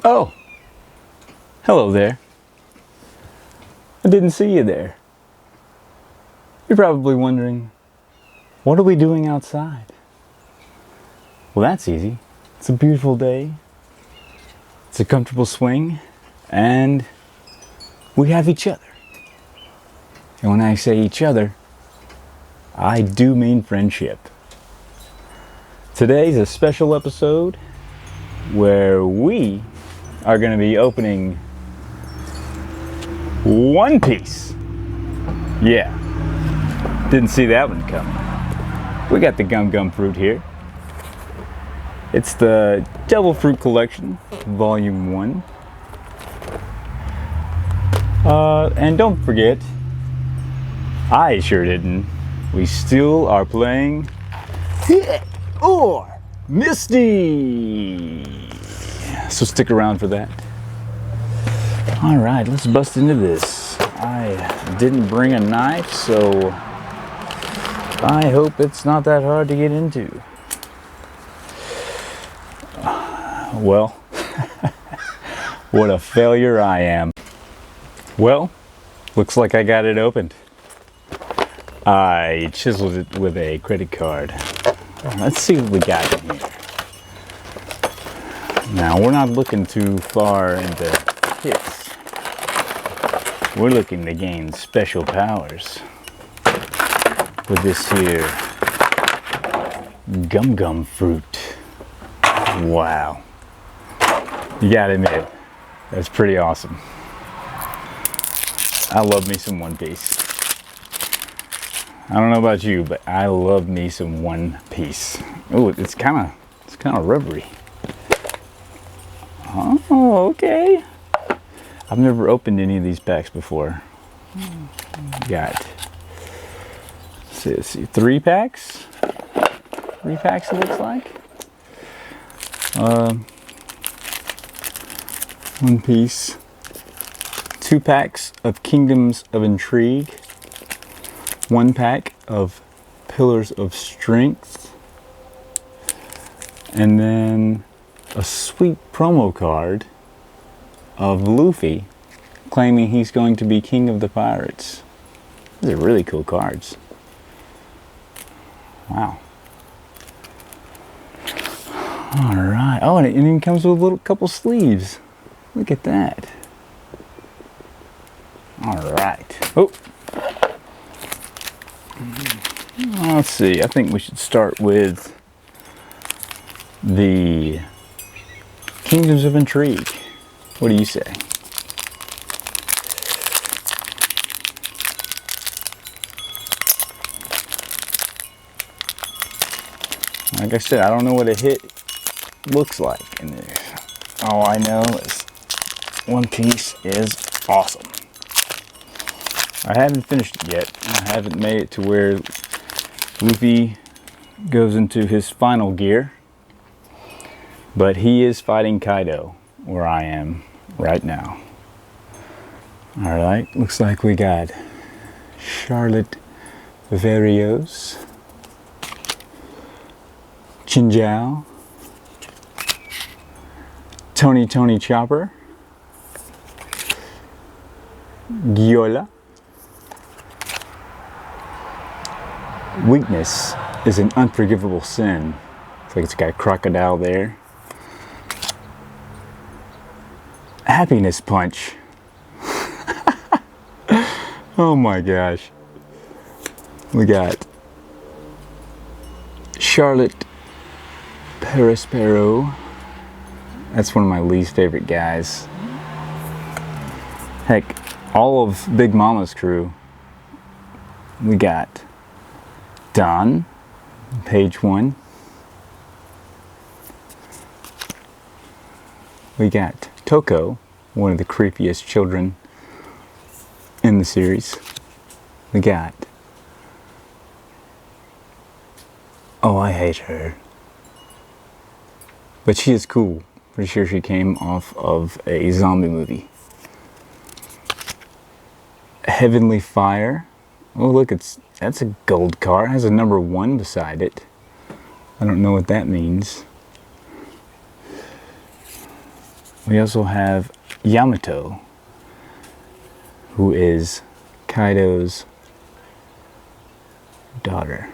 Oh, hello there. I didn't see you there. You're probably wondering, what are we doing outside? Well, that's easy. It's a beautiful day. It's a comfortable swing, and we have each other. And when I say each other, I do mean friendship. Today's a special episode where we are going to be opening One Piece. Yeah, didn't see that one coming. We got the gum fruit here. It's the Devil Fruit Collection, Volume 1. And don't forget, I sure didn't, we still are playing HIT or Misty. So stick around for that. Alright, let's bust into this. I didn't bring a knife, so I hope it's not that hard to get into. Well, what a failure I am. Well, looks like I got it opened. I chiseled it with a credit card. Let's see what we got in here. Now, we're not looking too far into hits. We're looking to gain special powers with this here gum fruit. Wow. You gotta admit, that's pretty awesome. I love me some One Piece. I don't know about you, but I love me some One Piece. Oh, it's kind of rubbery. Oh, okay. I've never opened any of these packs before. Got, let's see, 3 packs? 3 packs it looks like. One Piece. 2 packs of Kingdoms of Intrigue. 1 pack of Pillars of Strength. And then a sweet promo card of Luffy claiming he's going to be king of the pirates. These are really cool cards. Wow. Alright. Oh, and it even comes with a little couple sleeves. Look at that. Alright. Oh. Let's see. I think we should start with the Kingdoms of Intrigue. What do you say? Like I said, I don't know what a hit looks like in there. All I know is One Piece is awesome. I haven't finished it yet. I haven't made it to where Luffy goes into his final gear. But he is fighting Kaido, where I am right now. Alright, looks like we got Charlotte Varios, Chinjao, Tony Chopper, Gyola. Weakness is an unforgivable sin. It's like it's got a crocodile there. Happiness Punch. Oh my gosh. We got Charlotte Perispero. That's one of my least favorite guys. Heck, all of Big Mama's crew. We got Don, page 1. We got Toko, one of the creepiest children in the series. We got, oh, I hate her, but she is cool. Pretty sure she came off of a zombie movie. Heavenly Fire. Oh look, that's a gold card. It has a number 1 beside it. I don't know what that means. We also have Yamato, who is Kaido's daughter,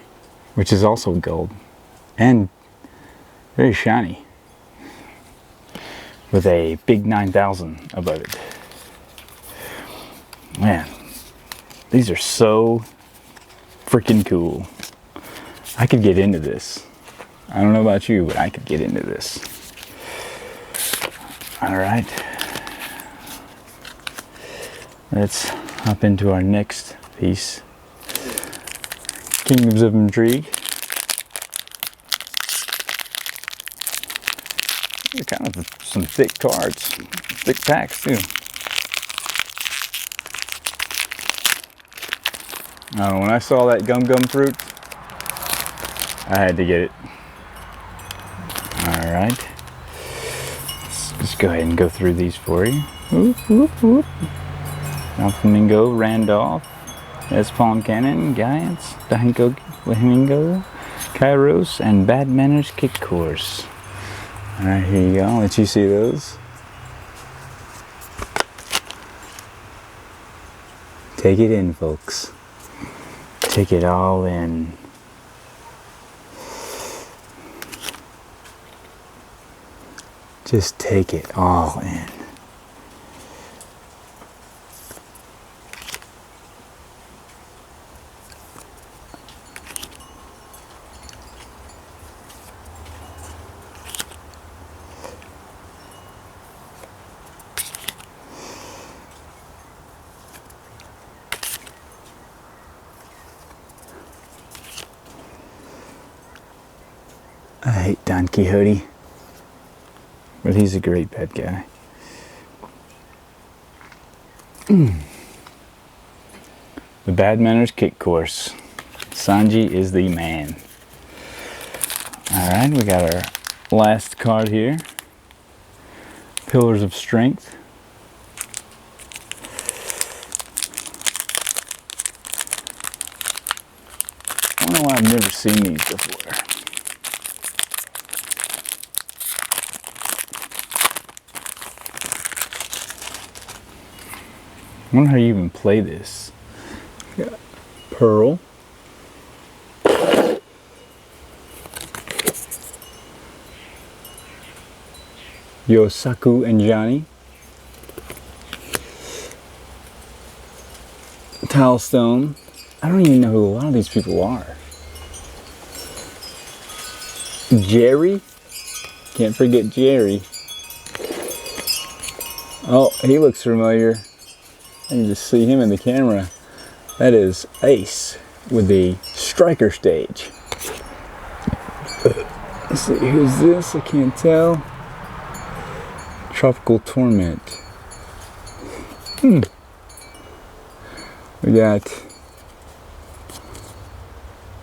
which is also gold and very shiny, with a big 9,000 above it. Man, these are so freaking cool. I could get into this. I don't know about you, but I could get into this. Alright. Let's hop into our next piece. Kingdoms of Intrigue. They're kind of some thick cards. Thick packs too. I don't know, when I saw that gum fruit, I had to get it. Alright. Let's just go ahead and go through these for you. Whoop, whoop, whoop. Flamingo, Randolph, Palm Cannon, Giants, Dahinko, Flamingo, Kairos, and Bad Manners Kick Course. Alright, here you go. I'll let you see those. Take it in, folks. Take it all in. Just take it all in. I hate Don Quixote, but he's a great pet guy. The Bad Manners Kick Course. Sanji is the man. Alright, we got our last card here. Pillars of Strength. I don't know why I've never seen these before. I wonder how you even play this. Got Pearl. Yosaku and Johnny. Tilestone. I don't even know who a lot of these people are. Jerry. Can't forget Jerry. Oh, he looks familiar. I can just see him in the camera. That is Ace with the striker stage. Let's see, who's this? I can't tell. Tropical Torment. We got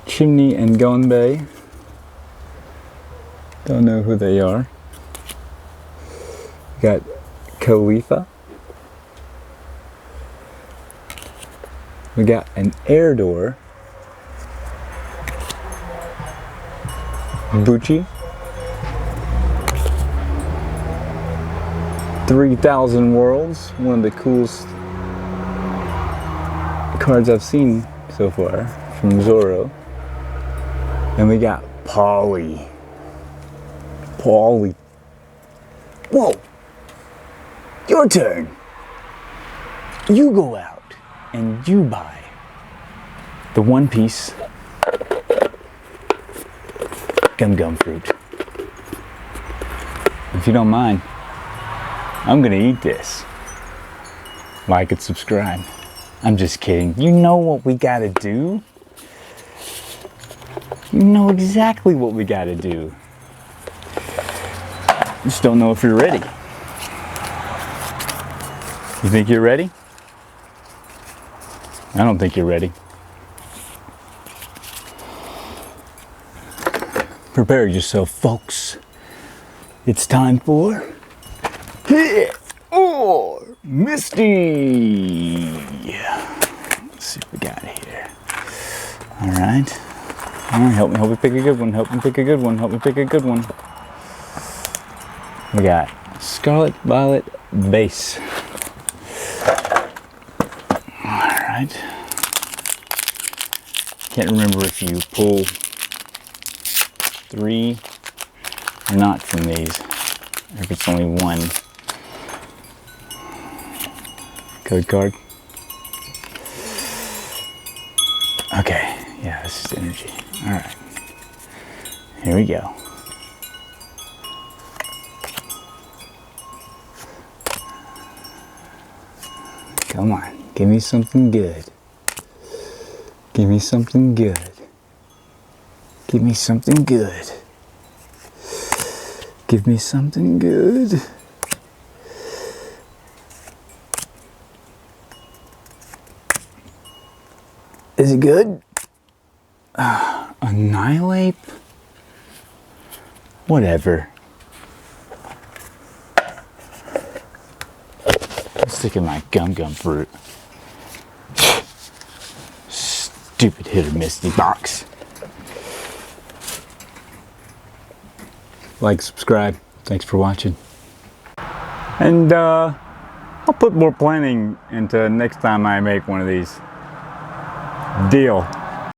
Chimney and Gonbei. Don't know who they are. We got Khalifa. We got an air door. Bucci. 3,000 Worlds. One of the coolest cards I've seen so far from Zoro. And we got Polly. Whoa! Your turn. You go out and you buy the One Piece gum fruit. If you don't mind, I'm gonna eat this. Like and subscribe. I'm just kidding. You know what we gotta do? You know exactly what we gotta do. Just don't know if you're ready. You think you're ready? I don't think you're ready. Prepare yourself, folks. It's time for HIT or Misty. Let's see what we got here. Alright, help me pick a good one. Help me pick a good one. We got Scarlet Violet base. Alright. Can't remember if you pull 3 or not from these, or if it's only 1. Code card. Okay, yeah, this is energy. Alright. Here we go. Come on, give me something good. Give me something good. Give me something good. Give me something good. Is it good? Annihilate? Whatever. I'm sticking my gum fruit. Stupid Hit or Misty box. Like, subscribe. Thanks for watching. And I'll put more planning into next time I make one of these. Deal.